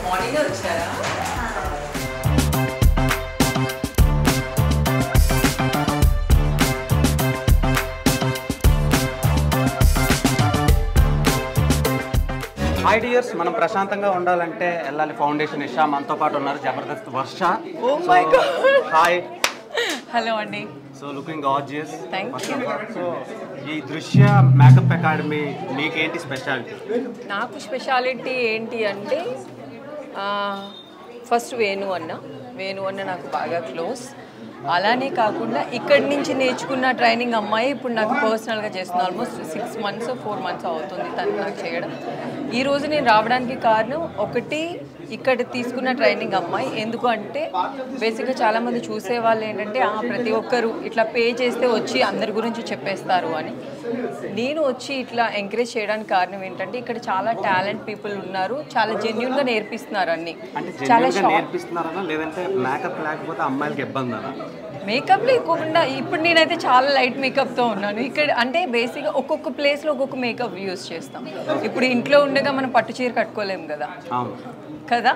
Morning వచ్చారా? Hi dears, మనం ప్రశాంతంగా ఉండాలంటే వెళ్ళాలి ఫౌండేషన్ ఇషా. మనతో పాటు ఉన్నారు Jabardasth Varsha. Oh my god. Hi. Hello అండి. So looking gorgeous. Thank you. So ఈ దృశ్య మేకప్ అకాడమీ మీకేంటి స్పెషాలిటీ? నాకు స్పెషాలిటీ ఏంటి అంటే ఫస్ట్ వేణు అన్న నాకు బాగా క్లోజ్. అలానే కాకుండా ఇక్కడి నుంచి నేర్చుకున్న ట్రైనింగ్ అమ్మాయి ఇప్పుడు నాకు పర్సనల్గా చేస్తుంది. ఆల్మోస్ట్ 6 months 4 months అవుతుంది తను నాకు చేయడం. ఈరోజు నేను రావడానికి కారణం ఒకటి, ఇక్కడ తీసుకున్న ట్రైనింగ్ అమ్మాయి. ఎందుకు అంటే బేసిక్గా చాలామంది చూసే వాళ్ళు ఏంటంటే ప్రతి ఒక్కరు ఇట్లా పే చేస్తే వచ్చి అందరి గురించి చెప్పేస్తారు అని. నేను వచ్చి ఇట్లా ఎంకరేజ్ చేయడానికి కారణం ఏంటంటే ఇక్కడ చాలా టాలెంట్ పీపుల్ ఉన్నారు, చాలా జెన్యున్గా నేర్పిస్తున్నారు అన్ని. చాలా నేర్పిస్తున్నారా లేదంటే మేకప్ లేకపోతే అమ్మాయిలకి ఇబ్బంది? మేకప్ లేకుండా ఇప్పుడు నేనైతే చాలా లైట్ మేకప్తో ఉన్నాను ఇక్కడ. అంటే బేసిక్గా ఒక్కొక్క ప్లేస్లో ఒక్కొక్క మేకప్ యూజ్ చేస్తాం. ఇప్పుడు ఇంట్లో ఉండగా మనం పట్టు చీర కట్టుకోలేము కదా.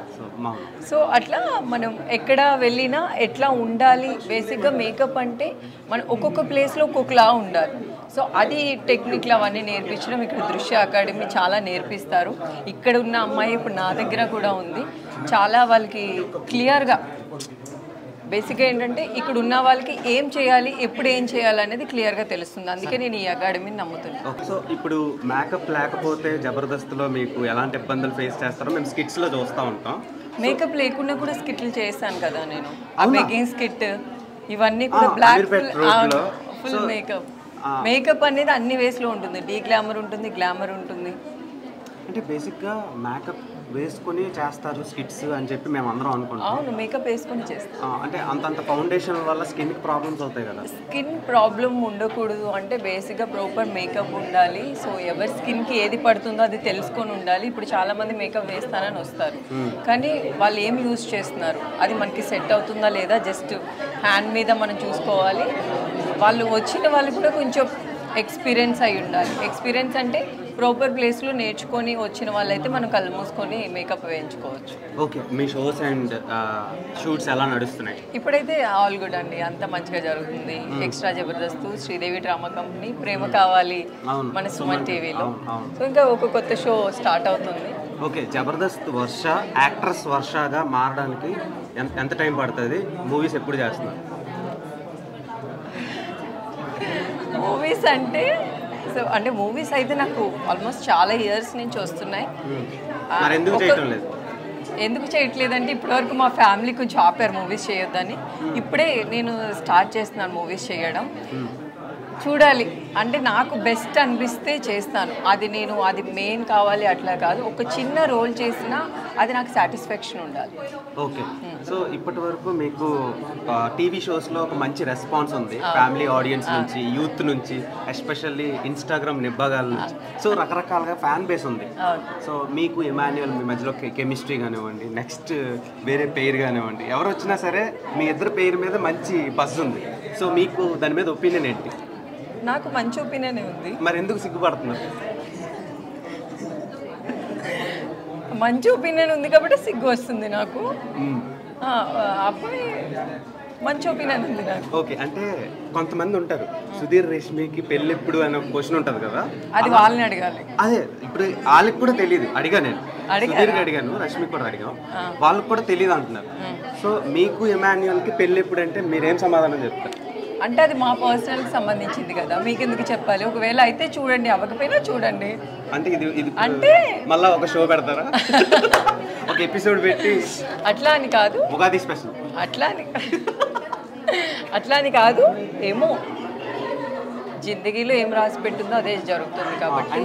సో అట్లా మనం ఎక్కడ వెళ్ళినా ఎట్లా ఉండాలి, బేసిక్గా మేకప్ అంటే మనం ఒక్కొక్క ప్లేస్లో ఒక్కొక్కలా ఉండాలి. సో అది టెక్నిక్లు అవన్నీ నేర్పించడం ఇక్కడ దృశ్య అకాడమీ చాలా నేర్పిస్తారు. ఇక్కడ ఉన్న అమ్మాయి ఇప్పుడు నా దగ్గర కూడా ఉంది. చాలా వాళ్ళకి క్లియర్గా బేసిక్గా ఏంటంటే ఇక్కడ ఉన్న వాళ్ళకి ఏం చేయాలి, ఎప్పుడు ఏం చేయాలి అనేది క్లియర్గా తెలుస్తుంది. అందుకే నేను ఈ అకాడమీని నమ్ముతున్నాను. సో ఇప్పుడు మేకప్ లేకపోతే జబర్దస్త్లో మీకు ఎలాంటి ఇబ్బందులు ఫేస్ చేస్తారో మేము స్కిట్స్లో చూస్తూ ఉంటాం. మేకప్ లేకుండా కూడా స్కిట్లు చేస్తాను కదా నేను. ఆ బెగ్గింగ్ స్కిట్ ఇవన్నీ కూడా బ్లాక్ ఫుల్ మేకప్. మేకప్ అనేది అన్ని వేస్లో ఉంటుంది. డీ గ్లామర్ ఉంటుంది, గ్లామర్ ఉంటుంది. అంటే బేసిక్గా మేకప్ వేసుకొని చేస్తారు స్కిట్స్ అని చెప్పి మేము అందరం అనుకుంటాం. అవును, మేకప్ వేసుకొని చేస్తాం. అంటే అంతంత ఫౌండేషన్ వల్ల స్కిన్కి ప్రాబ్లమ్స్ అవుతాయి కదా. స్కిన్ ప్రాబ్లం ఉండకూడదు అంటే బేసిక్గా ప్రాపర్ మేకప్ ఉండాలి. సో ఎవరి స్కిన్కి ఏది పడుతుందో అది తెలుసుకొని ఉండాలి. ఇప్పుడు చాలామంది మేకప్ వేస్తానని వస్తారు, కానీ వాళ్ళు ఏం యూజ్ చేస్తున్నారు, అది మనకి సెట్ అవుతుందా లేదా జస్ట్ హ్యాండ్ మీద మనం చూసుకోవాలి. వాళ్ళు వచ్చిన వాళ్ళు కూడా కొంచెం ఎక్స్పీరియన్స్ అయి ఉండాలి. ఎక్స్పీరియన్స్ అంటే ప్రాపర్ ప్లేస్లో నేర్చుకొని వచ్చిన వాళ్ళైతే మనం కళ్ళు మూసుకొని మేకప్ వేయించుకోవచ్చు. ఓకే, మీ షోస్ అండ్ షూట్స్ ఎలా నడుస్తున్నాయి? ఇప్పుడైతే ఆల్ గుడ్ అండి, అంత మంచిగా జరుగుతుంది. Extra Jabardasth, Sridevi drama company, ప్రేమ కావాలి మన సుమన్ టీవీలో. సో ఇంకా ఒక కొత్త షో స్టార్ట్ అవుతుంది. ఓకే, జబర్దస్త్ వర్ష యాక్ట్రెస్ వర్షగా మారడానికి ఎంత టైం పడుతుంది? మూవీస్ ఎప్పుడు చేస్తున్నారు? మూవీస్ అంటే అంటే మూవీస్ అయితే నాకు ఆల్మోస్ట్ చాలా ఇయర్స్ నుంచి వస్తున్నాయి. ఎందుకు చేయట్లేదంటే ఇప్పటివరకు మా ఫ్యామిలీ కొంచెం ఆపారు మూవీస్ చేయొద్దని. ఇప్పుడే నేను స్టార్ట్ చేస్తున్నాను మూవీస్ చేయడం. చూడాలి, అంటే నాకు బెస్ట్ అనిపిస్తే చేస్తాను. అది మెయిన్ కావాలి అట్లా కాదు, ఒక చిన్న రోల్ చేసినా అది నాకు సాటిస్ఫాక్షన్ ఉండాలి. ఓకే, సో ఇప్పటి వరకు మీకు టీవీ షోస్లో ఒక మంచి రెస్పాన్స్ ఉంది ఫ్యామిలీ ఆడియన్స్ నుంచి, యూత్ నుంచి, ఎస్పెషల్లీ ఇన్స్టాగ్రామ్ నిబ్బాగాల నుంచి. సో రకరకాలుగా ఫ్యాన్ బేస్ ఉంది. సో మీకు ఇమాన్యుయల్ మీ మధ్యలో కెమిస్ట్రీ కానివ్వండి, నెక్స్ట్ వేరే పేరు కానివ్వండి, ఎవరు వచ్చినా సరే మీ ఇద్దరు పేరు మీద మంచి బజ్ ఉంది. సో మీకు దాని మీద ఒపీనియన్ ఏంటి? నాకు మంచి ఒపీనియన్ ఉంది. మరి ఎందుకు సిగ్గుపడుతున్నారు? మంచి ఒపీనియన్ ఉంది కాబట్టి సిగ్గు వస్తుంది నాకు. అబ్బాయి మంచి ఒపీనియన్ ఉంది నాకు. ఓకే, అంటే కొంతమంది ఉంటారు సుధీర్ రేష్మికి పెళ్ళి ఎప్పుడు అనే క్వశ్చన్ ఉంటుంది కదా, అది వాళ్ళని అడగాలి. అదే ఇప్పుడు వాళ్ళకి కూడా తెలియదు. నేను సుధీర్కి అడిగాను, రష్మికి కూడా అడిగాం, వాళ్ళకి కూడా తెలియదు అంటున్నారు. సో మీకు ఇమాన్యుయల్కి పెళ్ళి ఎప్పుడు అంటే మీరేం సమాధానం చెప్తారు? అంటే అది మా పర్సనల్కి సంబంధించింది కదా, మీకు ఎందుకు చెప్పాలి? ఒకవేళ అయితే చూడండి, అవ్వకపోయినా చూడండి. అంటే ఇది అంటే మళ్ళీ ఒక షో పెడతారా? ఒక ఎపిసోడ్ పెట్టి అట్లా అని కాదు, ఉగాది స్పెషల్ అట్లా అని కాదు. ఏమో జిందగీలో ఏం రాసి పెట్టిందో అదే జరుగుతుంది కాబట్టి